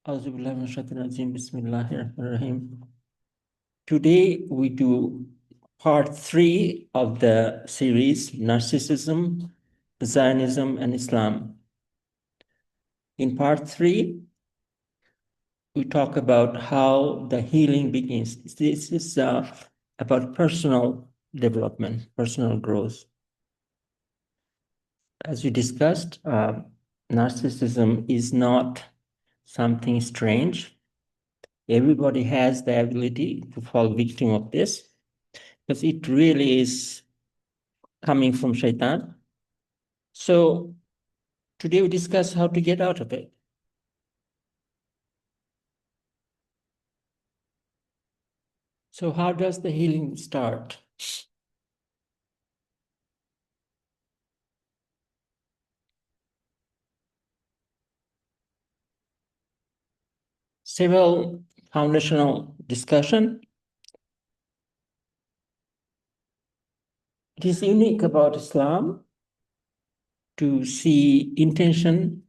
Bismillahirrahmanirrahim. Today we do part 3 of the series Narcissism, Zionism, and Islam. In part 3, we talk about how the healing begins. This is about personal development, personal growth. As we discussed, narcissism is not something strange. Everybody has the ability to fall victim of this, because it really is coming from shaitan. So today we discuss how to get out of it. So how does the healing start? Several foundational discussion. It is unique about Islam to see intention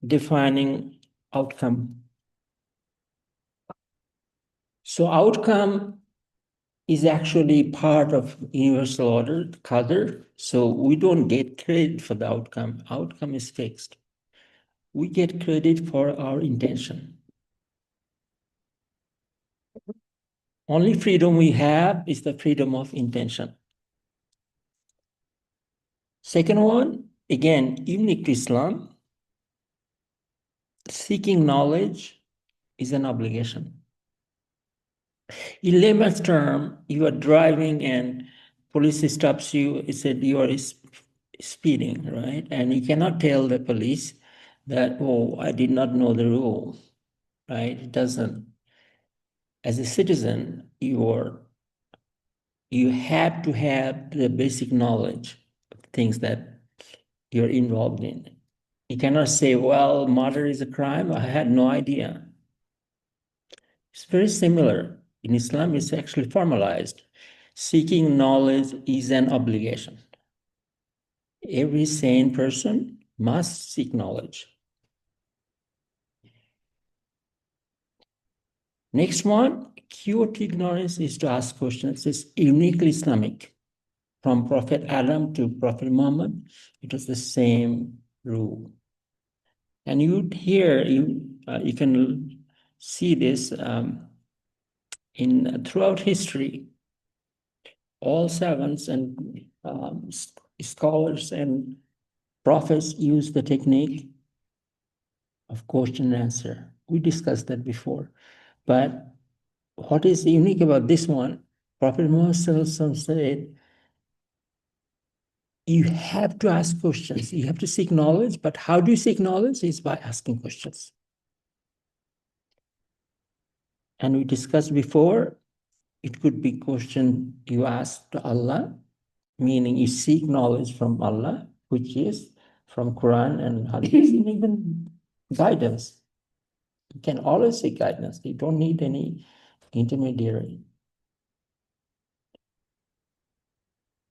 defining outcome. So outcome is actually part of universal order, qadr. So we don't get credit for the outcome. Outcome is fixed. We get credit for our intention. Only freedom we have is the freedom of intention. Second one, again, unique to Islam, seeking knowledge is an obligation. In layman's term, you are driving and police stops you, it said you are speeding, right? And you cannot tell the police that, oh, I did not know the rule, right? It doesn't. As a citizen, you have to have the basic knowledge of things that you're involved in. You cannot say, well, murder is a crime. I had no idea. It's very similar. In Islam, it's actually formalized. Seeking knowledge is an obligation. Every sane person must seek knowledge. Next one, cure to ignorance is to ask questions. It's uniquely Islamic. From Prophet Adam to Prophet Muhammad, it was the same rule. And you can see this throughout history. All servants and scholars and prophets use the technique of question and answer. We discussed that before. But what is unique about this one, Prophet Muhammad said, you have to ask questions. You have to seek knowledge. But how do you seek knowledge? Is by asking questions. And we discussed before, it could be question you ask to Allah, meaning you seek knowledge from Allah, which is from Quran and Hadith, and even guidance. You can always seek guidance. You don't need any intermediary.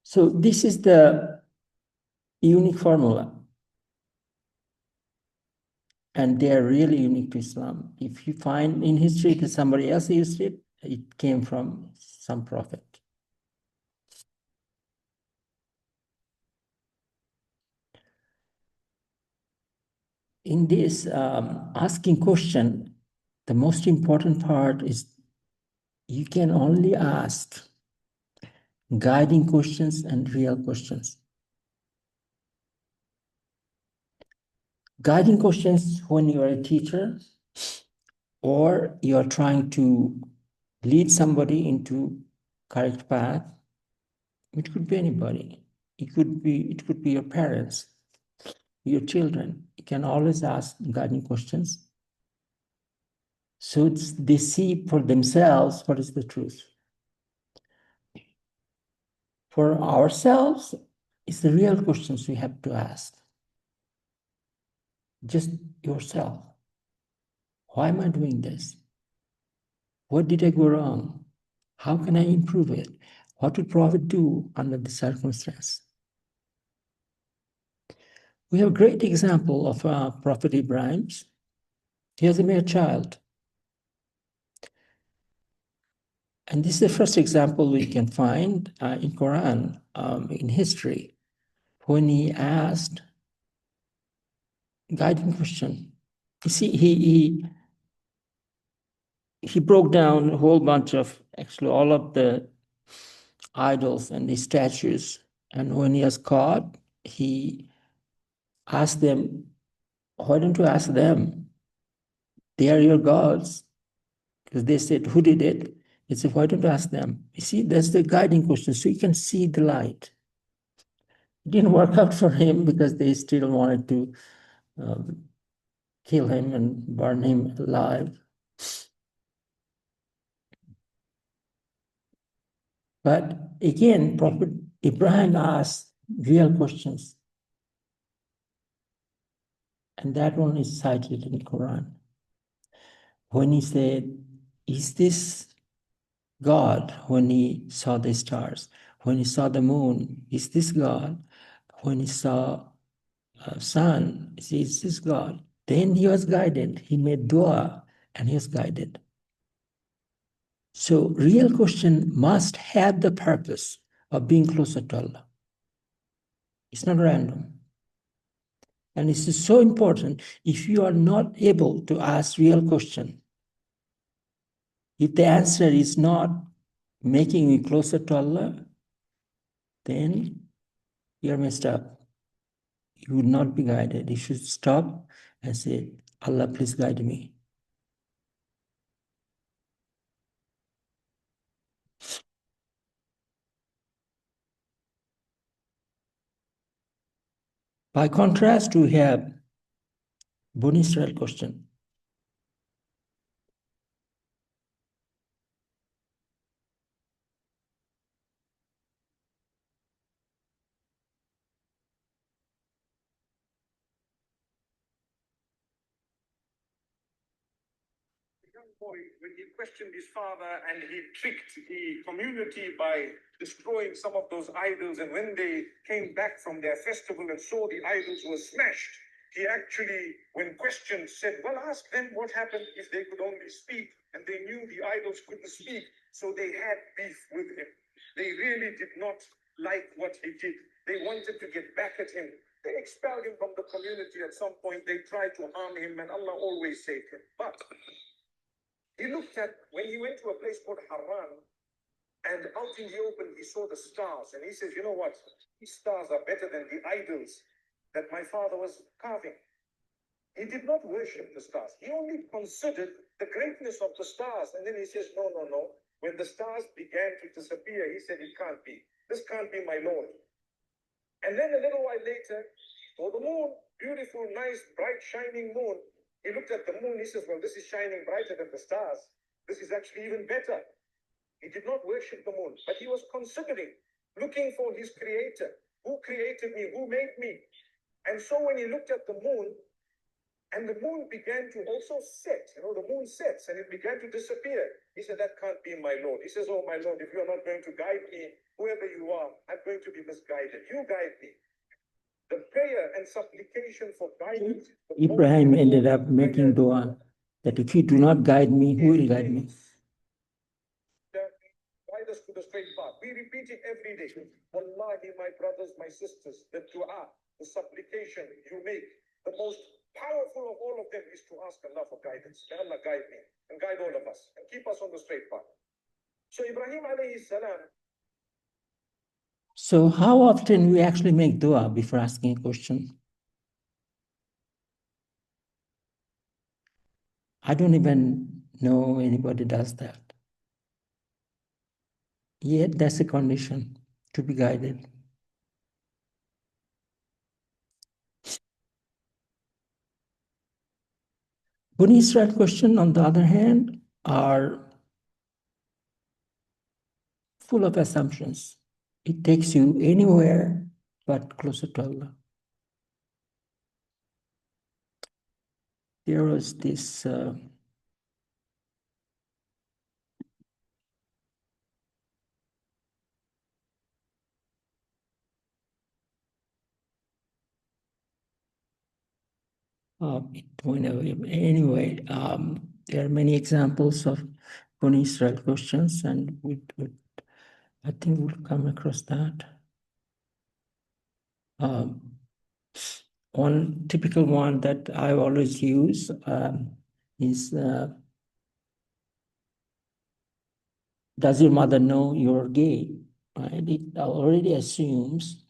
So this is the unique formula. And they are really unique to Islam. If you find in history that somebody else used it, it came from some prophet. In this asking question, the most important part is you can only ask guiding questions and real questions. Guiding questions when you are a teacher or you are trying to lead somebody into correct path. It could be anybody. It could be your parents, your children. You can always ask guiding questions. So they see for themselves what is the truth. For ourselves, it's the real questions we have to ask. Just yourself. Why am I doing this? What did I go wrong? How can I improve it? What would Prophet do under the circumstance? We have a great example of Prophet Ibrahim. He was a mere child. And this is the first example we can find in Quran, in history, when he asked guiding question. You see, he broke down a whole bunch of, actually all of the idols and the statues. And when he was caught, he asked them, why don't you ask them? They are your gods. Because they said, who did it? He said, why don't you ask them? You see, that's the guiding question. So you can see the light. It didn't work out for him because they still wanted to kill him and burn him alive. But again, Prophet Ibrahim asked real questions. And that one is cited in the Quran. When he said, is this God? When he saw the stars, when he saw the moon, is this God? When he saw sun, is this God? Then he was guided. He made dua and he was guided. So real question must have the purpose of being closer to Allah. It's not random. And this is so important. If you are not able to ask real question, if the answer is not making you closer to Allah, then you're messed up. You would not be guided. You should stop and say, Allah, please guide me. By contrast, we have Bani Israel question. Boy, when he questioned his father and he tricked the community by destroying some of those idols, and when they came back from their festival and saw the idols were smashed, he actually, when questioned, said, well, ask them what happened if they could only speak, and they knew the idols couldn't speak, so they had beef with him. They really did not like what he did. They wanted to get back at him. They expelled him from the community at some point. They tried to harm him, and Allah always saved him. But he looked at, when he went to a place called Haran, and out in the open, he saw the stars. And he says, you know what? These stars are better than the idols that my father was carving. He did not worship the stars. He only considered the greatness of the stars. And then he says, no, no, no. When the stars began to disappear, he said, it can't be. This can't be my Lord. And then a little while later, saw the moon, beautiful, nice, bright, shining moon. He looked at the moon, he says, well, this is shining brighter than the stars. This is actually even better. He did not worship the moon, but he was considering, looking for his creator. Who created me? Who made me? And so when he looked at the moon, and the moon began to also set, the moon sets, and it began to disappear. He said, that can't be my Lord. He says, oh, my Lord, if you're not going to guide me, whoever you are, I'm going to be misguided. You guide me. The prayer and supplication for guidance. Ibrahim ended up making dua that if you do not guide me, who will guide me? Guide us to the straight path. We repeat it every day. Wallahi, my brothers, my sisters, the dua, the supplication you make, the most powerful of all of them is to ask Allah for guidance. May Allah guide me and guide all of us and keep us on the straight path. So Ibrahim alayhi salam. So how often we actually make dua before asking a question? I don't even know anybody does that. Yet that's a condition to be guided. Bani Israel question, on the other hand, are full of assumptions. It takes you anywhere but closer to Allah. There was this It went away. Anyway, there are many examples of Bani Israel questions, and I think we'll come across that. One typical one that I always use is, does your mother know you're gay? Right? It already assumes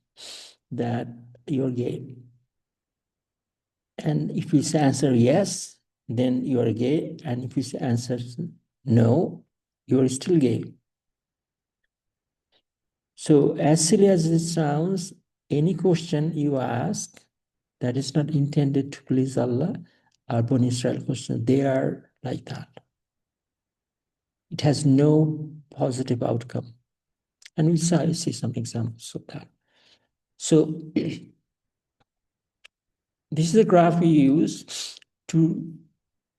that you're gay. And if you answer yes, then you're gay. And if you answer no, you're still gay. So as silly as it sounds, any question you ask that is not intended to please Allah are Bani Israel questions. They are like that. It has no positive outcome. And we see some examples of that. So this is a graph we use to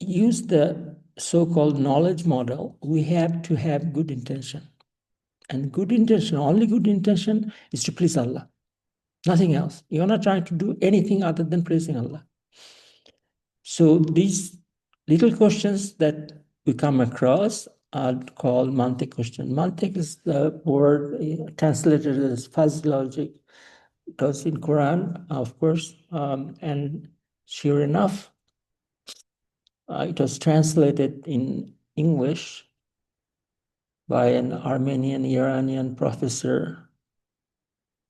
use the so-called knowledge model. We have to have good intention. And good intention, only good intention is to please Allah. Nothing else. You're not trying to do anything other than pleasing Allah. So these little questions that we come across are called mantiq question. Mantiq is the word translated as fuzzy logic. It was in Quran, of course, and sure enough, it was translated in English by an Armenian Iranian professor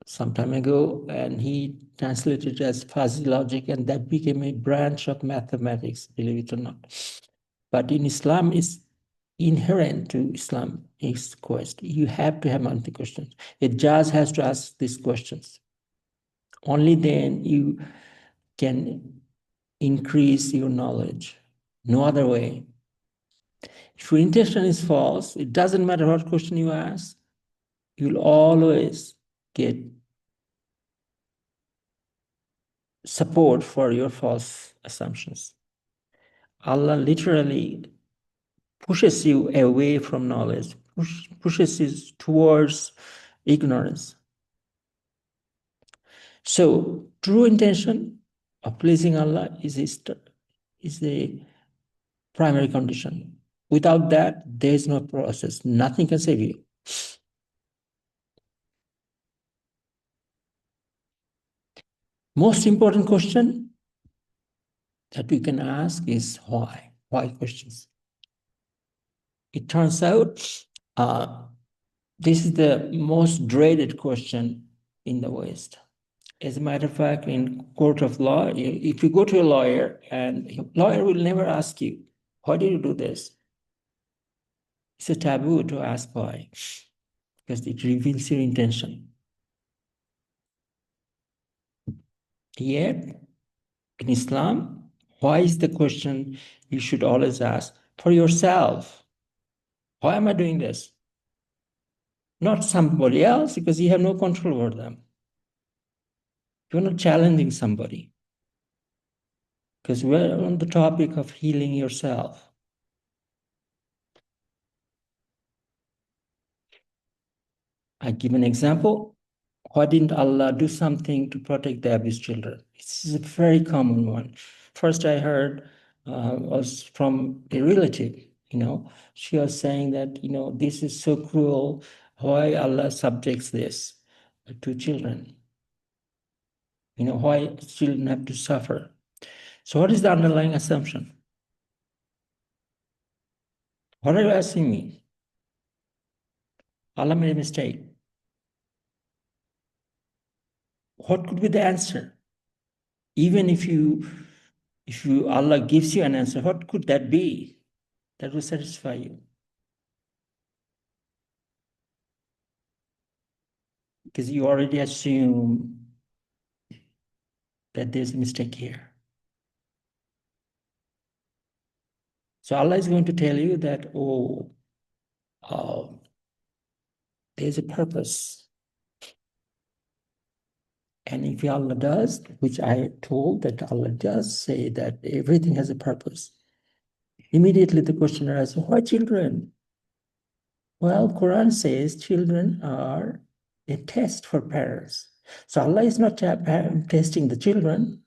some time ago, and he translated it as fuzzy logic, and that became a branch of mathematics, believe it or not. But in Islam, it's inherent to Islam is quest. You have to have mantiq questions. A judge has to ask these questions. Only then you can increase your knowledge. No other way. If your intention is false, it doesn't matter what question you ask, you'll always get support for your false assumptions. Allah literally pushes you away from knowledge, pushes you towards ignorance. So true intention of pleasing Allah is the primary condition. Without that, there is no process. Nothing can save you. Most important question that we can ask is why? Why questions? It turns out this is the most dreaded question in the West. As a matter of fact, in court of law, if you go to a lawyer, and a lawyer will never ask you, why did you do this? It's a taboo to ask why, because it reveals your intention. Yet, in Islam, why is the question you should always ask for yourself? Why am I doing this? Not somebody else, because you have no control over them. You're not challenging somebody, because we're on the topic of healing yourself. I give an example. Why didn't Allah do something to protect the abused children? This is a very common one. First I heard was from a relative, she was saying that, this is so cruel. Why Allah subjects this to children? Why children have to suffer? So what is the underlying assumption? What are you asking me? Allah made a mistake. What could be the answer? Even if Allah gives you an answer, what could that be that will satisfy you? Because you already assume that there's a mistake here. So Allah is going to tell you that, there's a purpose. And if Allah does, which I told that Allah does say that everything has a purpose, immediately the question arises, why children? Well, Quran says children are a test for parents. So Allah is not testing the children.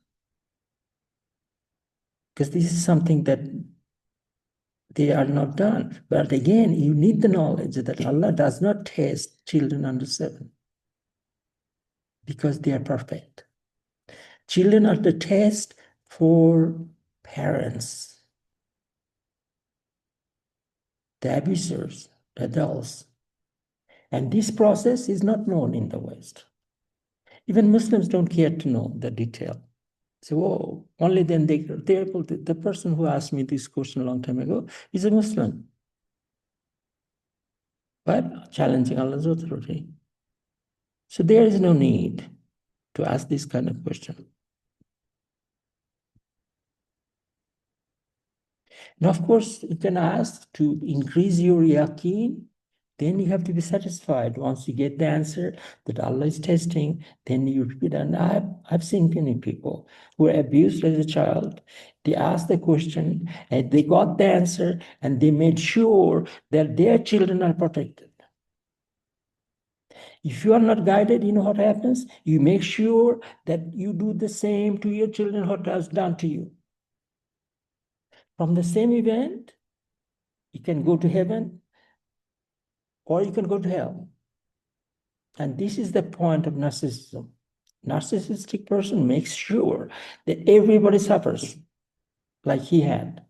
because this is something that they are not done. But again, you need the knowledge that Allah does not test children under 7 because they are perfect. Children are the test for parents, the abusers, adults. And this process is not known in the West. Even Muslims don't care to know the detail. So, oh, only then they're able to. The person who asked me this question a long time ago is a Muslim, but challenging Allah's authority. So there is no need to ask this kind of question. And of course, you can ask to increase your yaqeen. Then you have to be satisfied. Once you get the answer that Allah is testing, then you repeat. And I've seen many people who were abused as a child. They asked the question and they got the answer and they made sure that their children are protected. If you are not guided, you know what happens? You make sure that you do the same to your children what was done to you. From the same event, you can go to heaven or you can go to hell. And this is the point of narcissism. Narcissistic person makes sure that everybody suffers like he had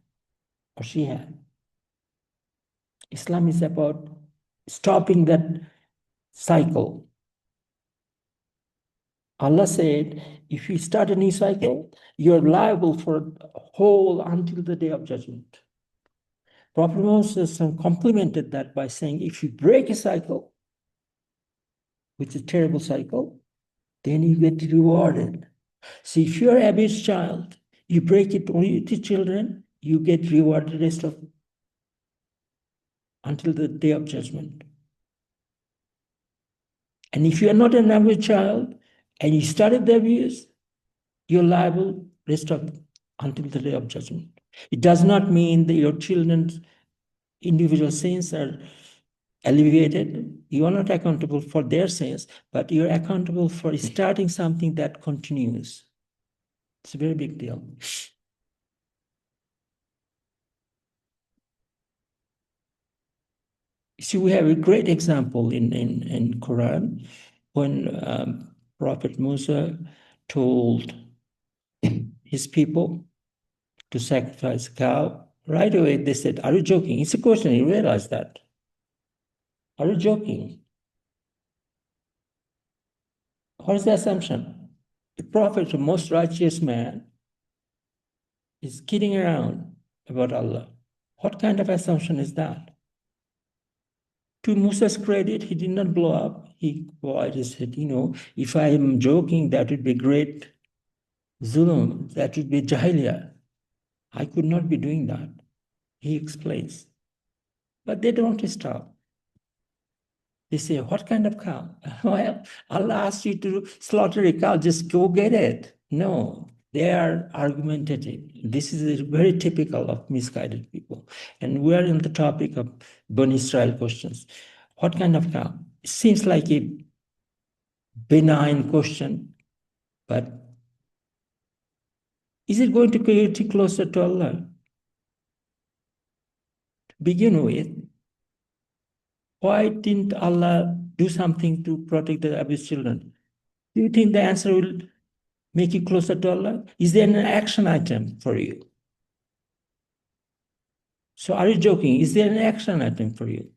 or she had. Islam is about stopping that cycle. Allah said, if you start a new cycle, you're liable for a whole until the day of judgment. Prophet Moses complemented that by saying, if you break a cycle, which is a terrible cycle, then you get rewarded. So if you're an abused child, you break it only to children, you get rewarded the rest of until the day of judgment. And if you are not an abused child and you started the abuse, you're liable rest of until the day of judgment. It does not mean that your children's individual sins are alleviated. You are not accountable for their sins, but you're accountable for starting something that continues. It's a very big deal. See, we have a great example in Quran when Prophet Musa told his people to sacrifice a cow. Right away, they said, are you joking? It's a question, you realize that. Are you joking? What is the assumption? The prophet, the most righteous man, is kidding around about Allah. What kind of assumption is that? To Musa's credit, he did not blow up. He quietly said, if I am joking, that would be great zulm, that would be jahiliyyah. I could not be doing that. He explains. But they don't stop. They say, what kind of cow? Well, Allah asked you to slaughter a cow, just go get it. No, they are argumentative. This is very typical of misguided people. And we are in the topic of Bani Israel questions. What kind of cow? It seems like a benign question, but is it going to get you closer to Allah? To begin with, why didn't Allah do something to protect the abused children? Do you think the answer will make you closer to Allah? Is there an action item for you? So are you joking? Is there an action item for you?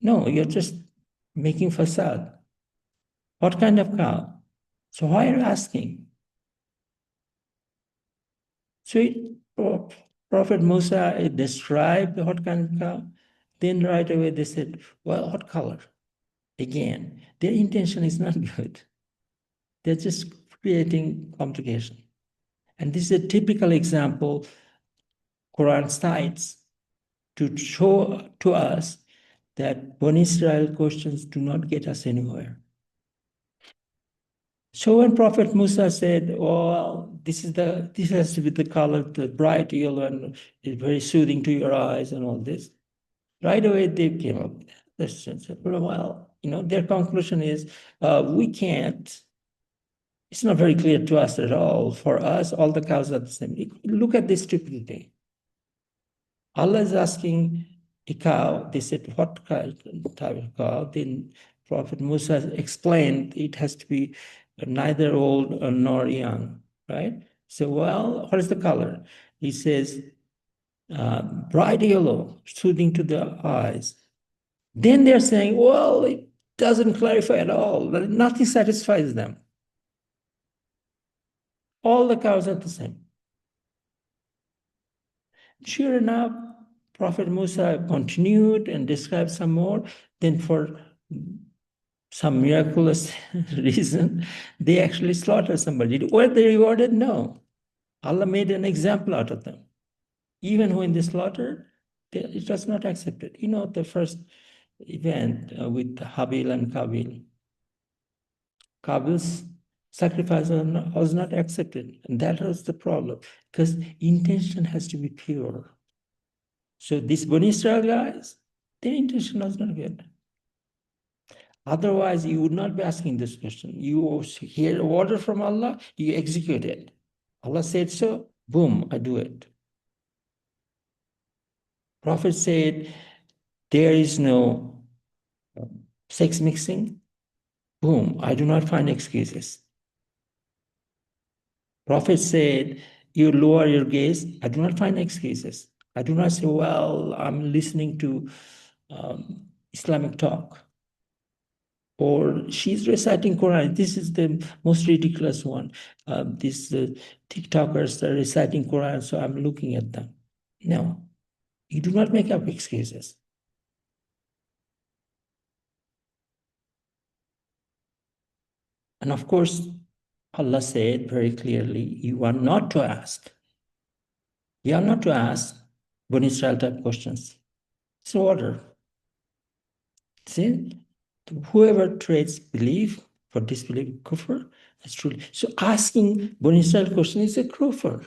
No, you're just making facade. What kind of cow? So why are you asking? So Prophet Musa described what kind of cow. Then right away they said, well, what color? Again, their intention is not good. They're just creating complication. And this is a typical example Quran cites to show to us that Bani Israel questions do not get us anywhere. So when Prophet Musa said, oh, this has to be the color, the bright yellow, and it's very soothing to your eyes and all this, right away they came up with this. Well, their conclusion is, we can't It's not very clear to us at all. For us, all the cows are the same. Look at this stupidity. Allah is asking a cow. They said, what type of cow? Then Prophet Musa explained it has to be neither old nor young, right? So, well, what is the color? He says, bright yellow, soothing to the eyes. Then they're saying, well, it doesn't clarify at all. Nothing satisfies them. All the cows are the same. Sure enough, Prophet Musa continued and described some more. Then for some miraculous reason, they actually slaughtered somebody. Were they rewarded? No. Allah made an example out of them. Even when they slaughtered, it was not accepted. You know, the first event with Habil and Kabil. Kabil's sacrifice was not accepted. And that was the problem, because intention has to be pure. So these Bani Israel guys, their intention was not good. Otherwise, you would not be asking this question. You hear order from Allah, you execute it. Allah said so, boom, I do it. Prophet said, there is no sex mixing, boom, I do not find excuses. Prophet said, you lower your gaze, I do not find excuses. I do not say, well, I'm listening to Islamic talk. Or she's reciting Quran. This is the most ridiculous one. These TikTokers are reciting Quran, so I'm looking at them. No, you do not make up excuses. And of course, Allah said very clearly, you are not to ask. You are not to ask Bani Israel type questions. It's an order. See? Whoever trades belief for disbelief, kufr, that's truly. So asking Bani Israel question is a kufr.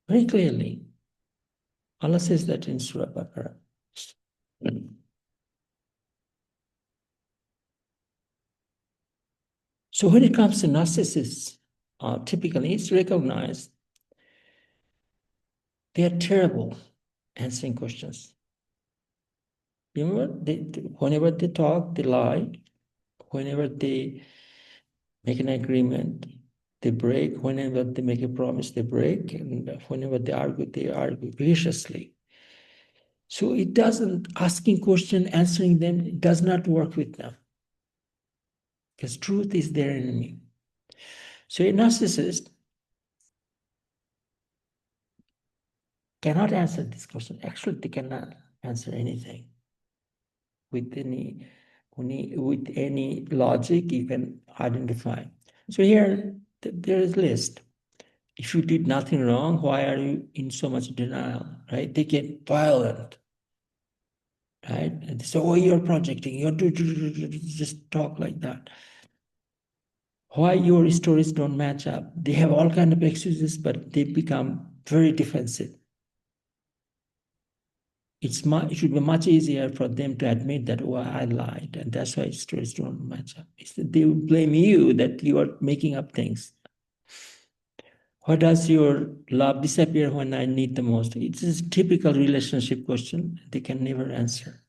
Very clearly. Allah says that in Surah Baqarah. So when it comes to narcissists, typically it's recognized they are terrible answering questions. Remember, whenever they talk, they lie. Whenever they make an agreement, they break. Whenever they make a promise, they break. And whenever they argue viciously. So it doesn't, asking questions, answering them, it does not work with them. Because truth is their enemy. So a narcissist cannot answer this question. Actually, they cannot answer anything with any logic you can identify. So here, there is a list. If you did nothing wrong, why are you in so much denial, right? They get violent, right? And they say, oh, you're projecting, you're just talk like that. Why your stories don't match up? They have all kinds of excuses, but they become very defensive. It should be much easier for them to admit that, oh, I lied, and that's why stories don't match up. They will blame you that you are making up things. Why does your love disappear when I need the most? It's a typical relationship question they can never answer.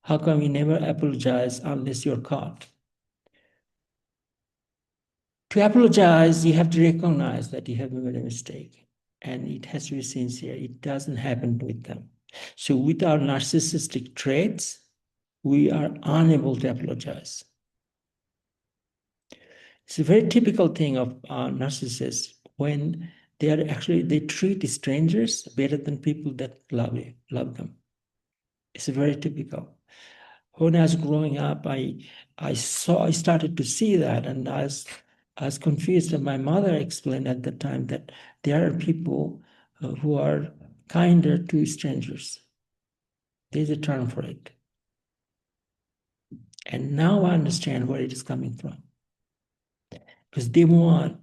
How come you never apologize unless you're caught? To apologize, you have to recognize that you have made a mistake, and it has to be sincere. It doesn't happen with them. So with our narcissistic traits, we are unable to apologize. It's a very typical thing of narcissists when they treat strangers better than people that love them. It's very typical. When I was growing up, I started to see that, and I was confused. And my mother explained at the time that there are people who are kinder to strangers. There's a term for it. And now I understand where it is coming from. Because they want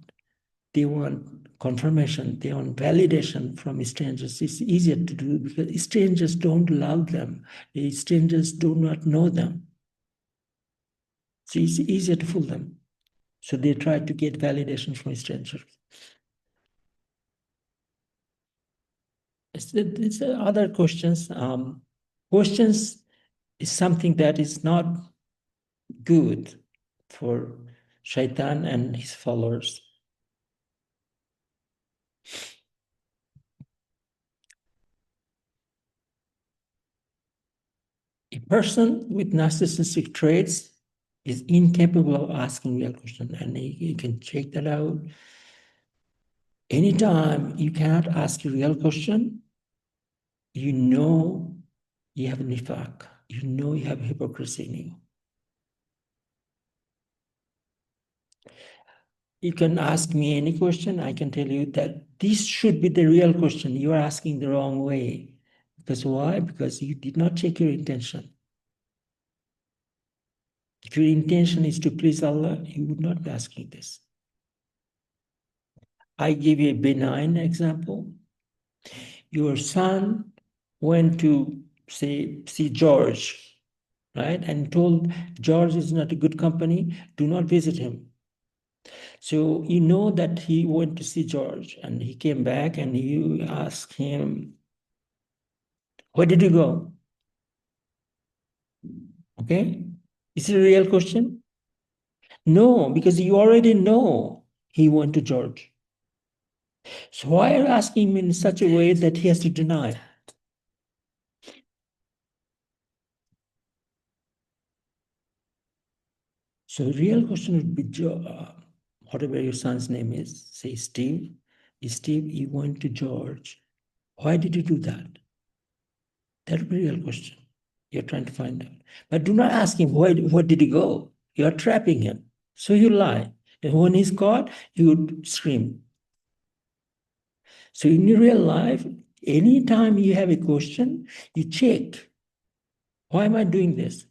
confirmation, they want validation from strangers. It's easier to do because strangers don't love them. Strangers do not know them. So it's easier to fool them. So they try to get validation from strangers. It's other questions. Questions is something that is not good for Shaitan and his followers. A person with narcissistic traits is incapable of asking real questions, and you can check that out. Anytime you cannot ask a real question, you know you have nifaq, you know you have hypocrisy in you. You can ask me any question, I can tell you that this should be the real question. You are asking the wrong way. Because why? Because you did not check your intention. If your intention is to please Allah, you would not be asking this. I give you a benign example. Your son went to, say, see George, right? And told George is not a good company, do not visit him. So you know that he went to see George and he came back and you ask him, where did you go? Okay? Is it a real question? No, because you already know he went to George. So why are you asking him in such a way that he has to deny? So the real question would be, whatever your son's name is, say Steve. Steve, you went to George. Why did you do that? That would be a real question. You're trying to find out. But do not ask him, where did he go? You're trapping him. So you lie. And when he's caught, you would scream. So in your real life, anytime you have a question, you check. Why am I doing this?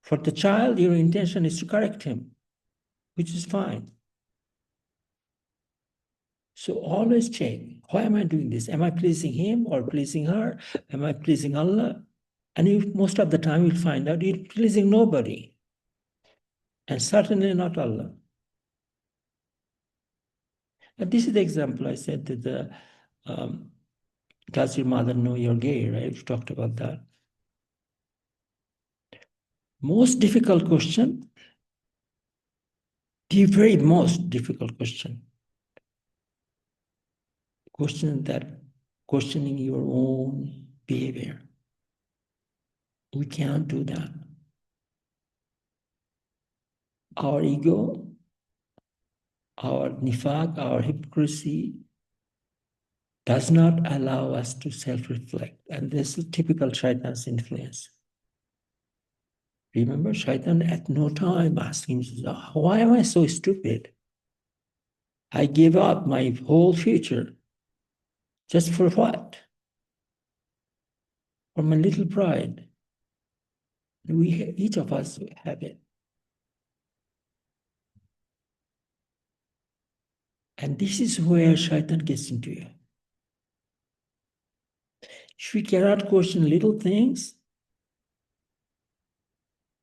For the child, your intention is to correct him, which is fine. So always check. Why am I doing this? Am I pleasing him or pleasing her? Am I pleasing Allah? And you, most of the time you'll find out you're pleasing nobody. And certainly not Allah. And this is the example I said that the does your mother know you're gay, right? We talked about that. Most difficult question, the very most difficult question that questioning your own behavior. We cannot do that. Our ego, our nifaq, our hypocrisy does not allow us to self-reflect. And this is typical Shaitan's influence. Remember, Shaitan at no time asked him, why am I so stupid? I gave up my whole future. Just for what? For my little pride. Each of us have it. And this is where Shaitan gets into you. If we cannot question little things,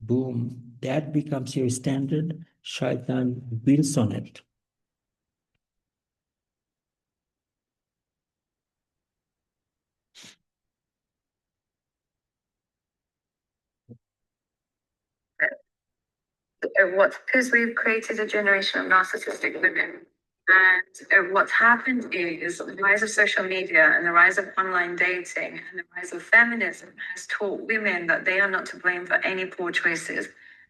boom, that becomes your standard. Shaitan builds on it. Because we've created a generation of narcissistic women. And what's happened is the rise of social media and the rise of online dating and the rise of feminism has taught women that they are not to blame for any poor choices.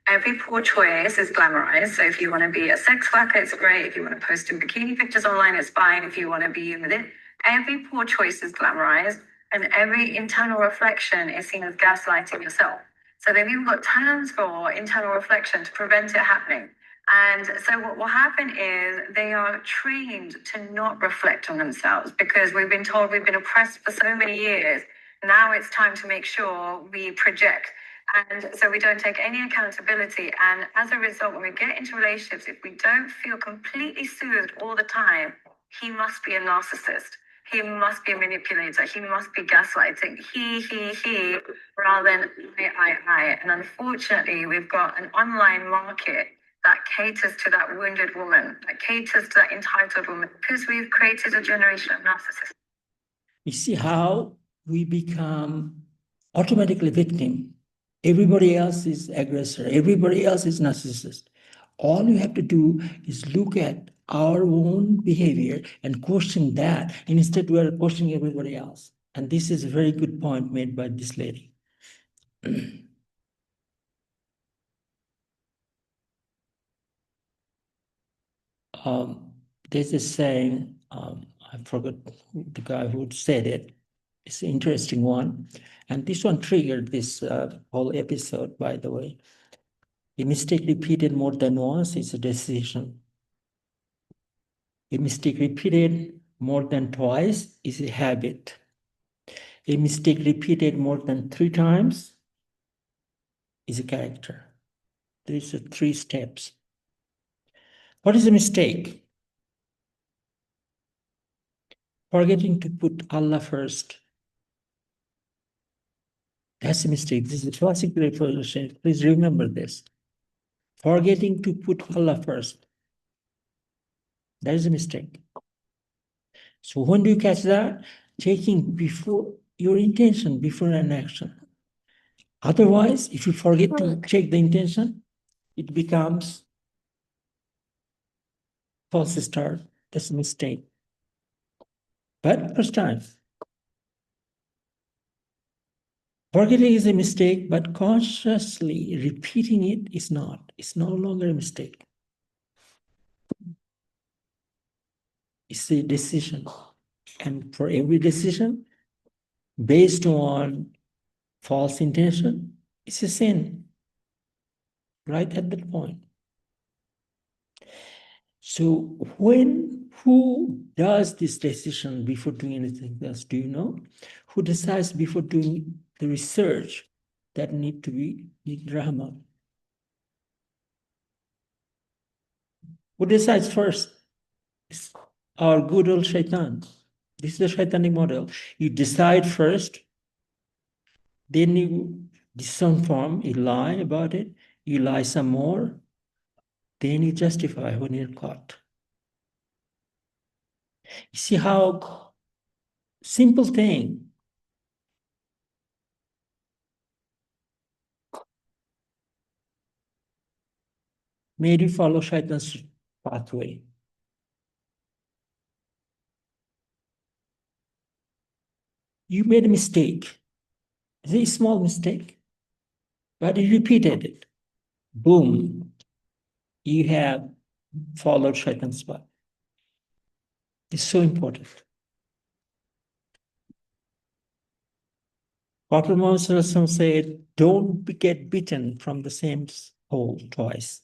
Every poor choice is glamorized. So if you want to be a sex worker, it's great. If you want to post in bikini pictures online, it's fine. If you want to be with it, every poor choice is glamorized, and every internal reflection is seen as gaslighting yourself. So they've even got terms for internal reflection to prevent it happening. And so what will happen is they are trained to not reflect on themselves because we've been told we've been oppressed for so many years. Now it's time to make sure we project. And so we don't take any accountability. And as a result, when we get into relationships, if we don't feel completely soothed all the time, he must be a narcissist. He must be a manipulator. He must be gaslighting. He, rather than I. And unfortunately, we've got an online market that caters to that wounded woman, that caters to that entitled woman, because we've created a generation of narcissists. You see how we become automatically victim. Everybody else is aggressor. Everybody else is narcissist. All you have to do is look at our own behavior and question that. Instead, we are questioning everybody else. And this is a very good point made by this lady. There's a saying, I forgot the guy who said it. It's an interesting one. And this one triggered this whole episode, by the way. A mistake repeated more than once is a decision. A mistake repeated more than twice is a habit. A mistake repeated more than 3 times is a character. These are 3 steps. What is a mistake? Forgetting to put Allah first. That's a mistake. This is a classic revelation. Please remember this. Forgetting to put Allah first. That is a mistake. So when do you catch that? Taking before your intention, before an action. Otherwise, if you forget to check the intention, it becomes false start. That's a mistake. But first time. Forgetting is a mistake, but consciously repeating it is not. It's no longer a mistake. It's a decision. And for every decision, based on false intention, it's a sin. Right at that point. So who does this decision before doing anything else? Do you know? Who decides before doing the research that need to be Rahma? Who decides first? It's our good old shaitan. This is the shaitanic model. You decide first, then you disinform, you lie about it, you lie some more, then you justify when you're caught. You see how simple thing made you follow shaitan's pathway. You made a mistake. It's a small mistake, but you repeated it. Boom, you have followed shaitan's path. It's so important. Prophet Muhammad said, don't get bitten from the same hole twice.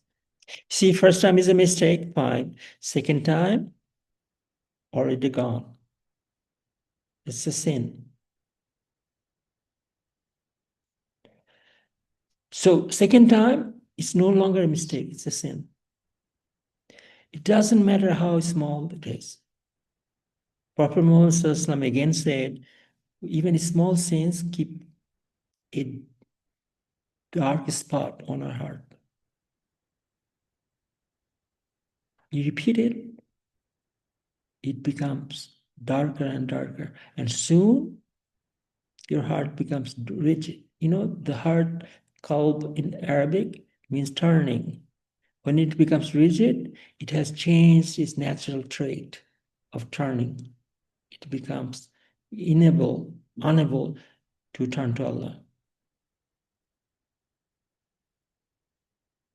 See, first time is a mistake, fine. Second time, already gone. It's a sin. So second time, it's no longer a mistake, it's a sin. It doesn't matter how small it is. Prophet Muhammad again said, even small sins keep a dark spot on our heart. You repeat it, it becomes darker and darker. And soon, your heart becomes rigid. You know, the heart, qalb in Arabic, means turning. When it becomes rigid, it has changed its natural trait of turning. It becomes unable to turn to Allah.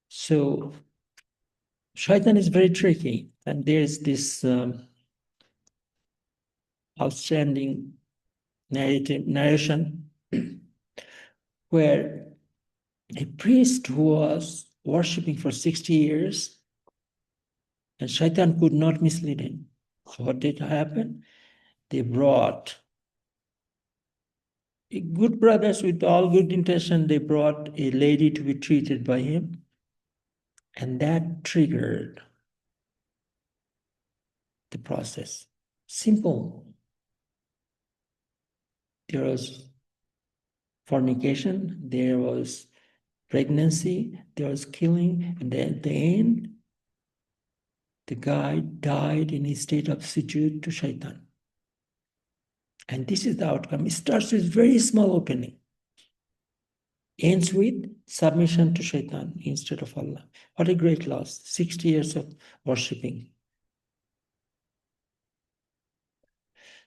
So, shaitan is very tricky. And there's this outstanding narration where a priest who was worshipping for 60 years and shaitan could not mislead him. So what did happen? They brought good brothers with all good intention. They brought a lady to be treated by him, and that triggered the process. Simple. There was fornication, there was pregnancy, there was killing, and then at the end, the guy died in a state of sujood to shaitan. And this is the outcome. It starts with very small opening, ends with submission to shaitan instead of Allah. What a great loss, 60 years of worshipping.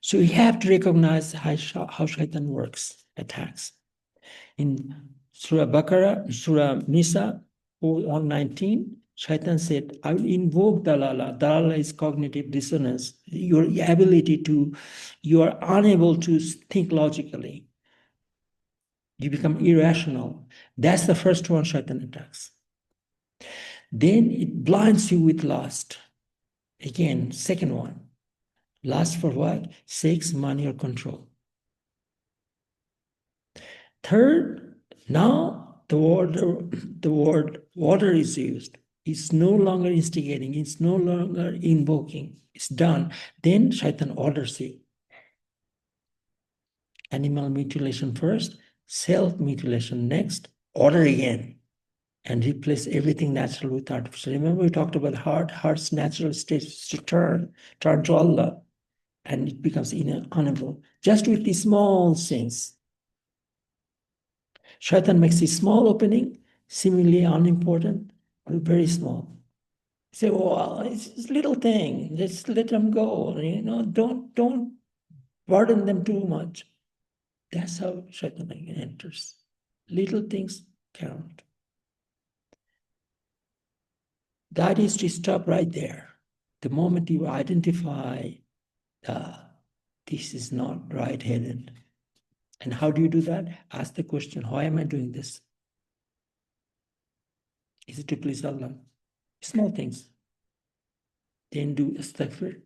So we have to recognize how shaitan works, attacks. In Surah Baqarah, Surah Nisa, 119, shaitan said, I will invoke dalala. Dalala is cognitive dissonance. Your ability to, you are unable to think logically. You become irrational. That's the first one shaitan attacks. Then it blinds you with lust. Again, second one. Lust for what? Sex, money, or control. Third, now the word order is used. It's no longer instigating. It's no longer invoking. It's done. Then shaitan orders you. Animal mutilation first, self-mutilation next, order again, and replace everything natural with artificial. Remember we talked about heart's natural state is to turn to Allah, and it becomes unable. Just with these small things. Shaitan makes a small opening, seemingly unimportant, but very small. You say, well, it's a little thing, just let them go, don't burden them too much. That's how shaitan enters. Little things count. The idea is to stop right there. The moment you identify this is not right-headed. And how do you do that? Ask the question, why am I doing this? Is it to please Allah? Small things. Then do astaghfir.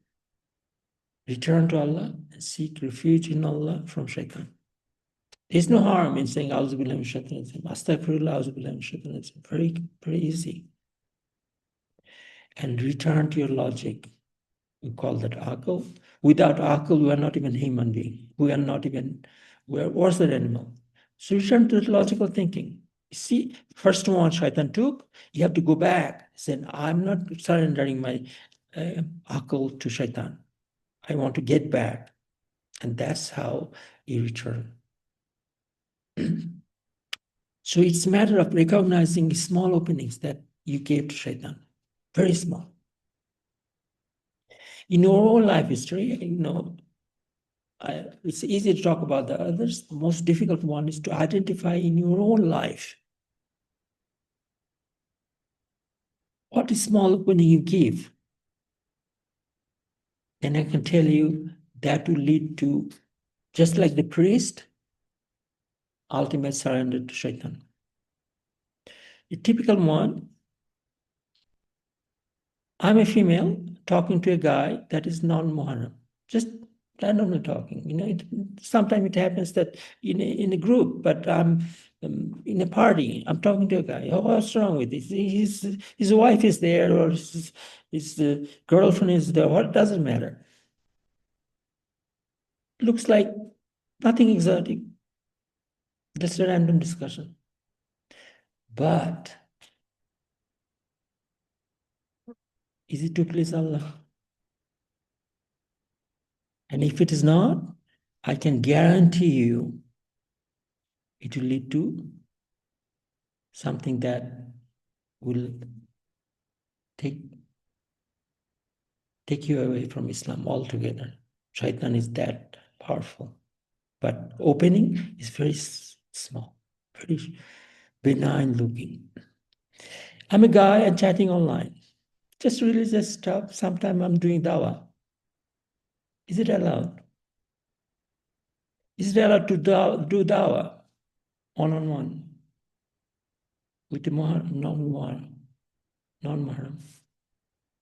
Return to Allah and seek refuge in Allah from shaitan. There's no harm in saying Auzubillah min shaitan rajim. Astaghfirullah, Auzubillah min shaitan rajim. Very, very easy. And return to your logic. We call that aql. Without aql, we are not even human being. We are worse than animal. So return to the logical thinking. You see, first one shaitan took, you have to go back. Say, I'm not surrendering my aql to shaitan. I want to get back. And that's how you return. So it's a matter of recognizing small openings that you gave to shaitan. Very small. In your own life history, it's easy to talk about the others. The most difficult one is to identify in your own life what is small opening you give. Then I can tell you that will lead to, just like the priest, ultimate surrender to shaitan. A typical one, I'm a female talking to a guy that is non-Muharram, just randomly talking. Sometimes it happens that in a group, but I'm in a party, I'm talking to a guy. Oh, what's wrong with this? His wife is there, or his girlfriend is there. What doesn't matter? Looks like nothing exotic. Just a random discussion. But is it to please Allah? And if it is not, I can guarantee you it will lead to something that will take you away from Islam altogether. Shaitan is that powerful. But opening is very small, very benign looking. I'm a guy and chatting online. Just religious stuff. Sometimes I'm doing dawah. Is it allowed? Is it allowed to do dawah one-on-one with the non-Muharram?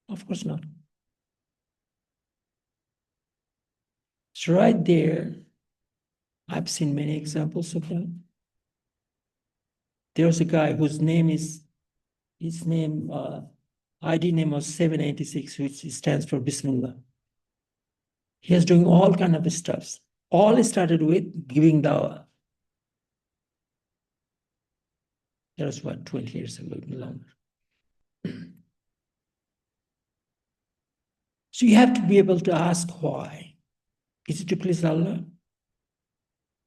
Of course not. So right there, I've seen many examples of that. There was a guy whose name is, ID name was 786, which stands for Bismillah. He was doing all kind of stuff. All started with giving dawah. That was what, 20 years ago, longer. So you have to be able to ask why. Is it to please Allah?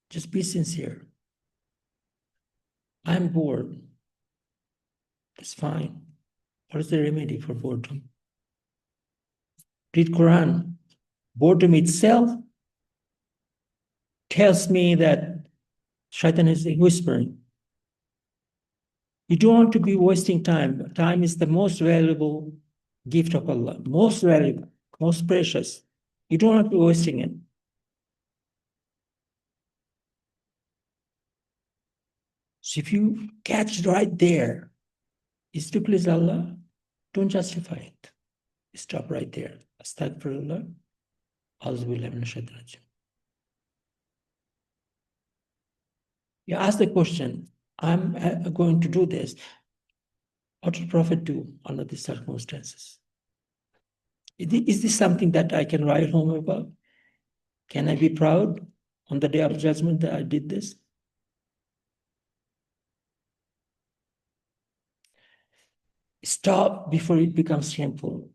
Just be sincere. I'm bored. That's fine. What is the remedy for boredom? Read Quran. Boredom itself tells me that Shaitan is whispering. You don't want to be wasting time. Time is the most valuable gift of Allah. Most valuable, most precious. You don't want to be wasting it. So if you catch right there, is to please Allah, don't justify it. Stop right there. Astaghfirullah. Auzubillahi minash shaitanir rajim. You ask the question, I'm going to do this. What did the Prophet do under these circumstances? Is this something that I can write home about? Can I be proud on the day of judgment that I did this? Stop before it becomes shameful.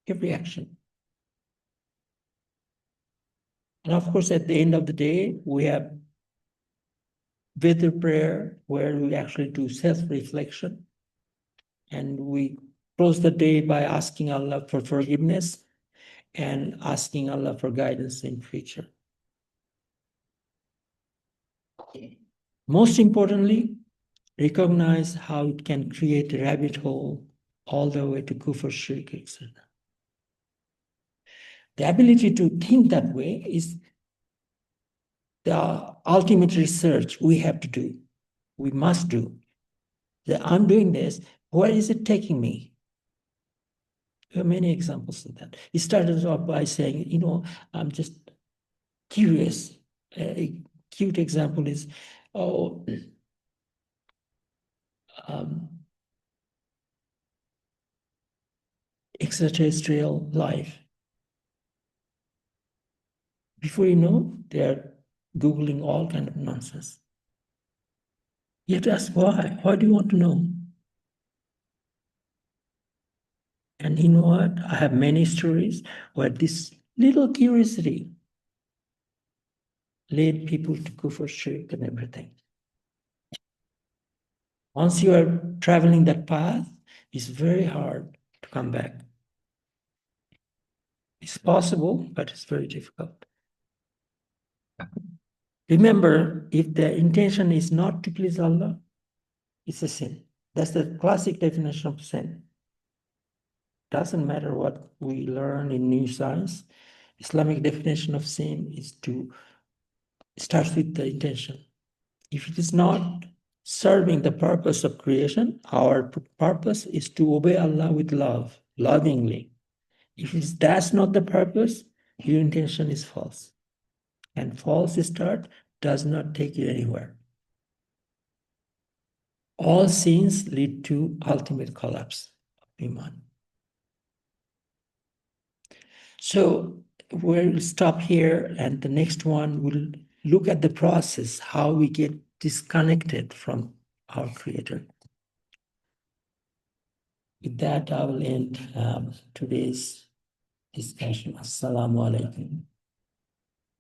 Every action. And of course, at the end of the day, we have Vedr prayer, where we actually do self-reflection. And we close the day by asking Allah for forgiveness and asking Allah for guidance in future. Most importantly, recognize how it can create a rabbit hole all the way to kufr, shirk, etc. The ability to think that way is the ultimate research we have to do. We must do. That I'm doing this, where is it taking me? There are many examples of that. It started off by saying, I'm just curious. A cute example is, extraterrestrial life. Before you know, they're Googling all kind of nonsense. You have to ask why. Why do you want to know? And you know what? I have many stories where this little curiosity led people to go for shirk and everything. Once you are traveling that path, it's very hard to come back. It's possible, but it's very difficult. Remember, if the intention is not to please Allah, it's a sin. That's the classic definition of sin. Doesn't matter what we learn in new science. Islamic definition of sin is to start with the intention. If it is not serving the purpose of creation, our purpose is to obey Allah with love, lovingly. If that's not the purpose, your intention is false. And false start does not take you anywhere. All sins lead to ultimate collapse of Iman. So we'll stop here, and the next one will look at the process, how we get disconnected from our Creator. With that, I will end today's discussion. Assalamu alaikum.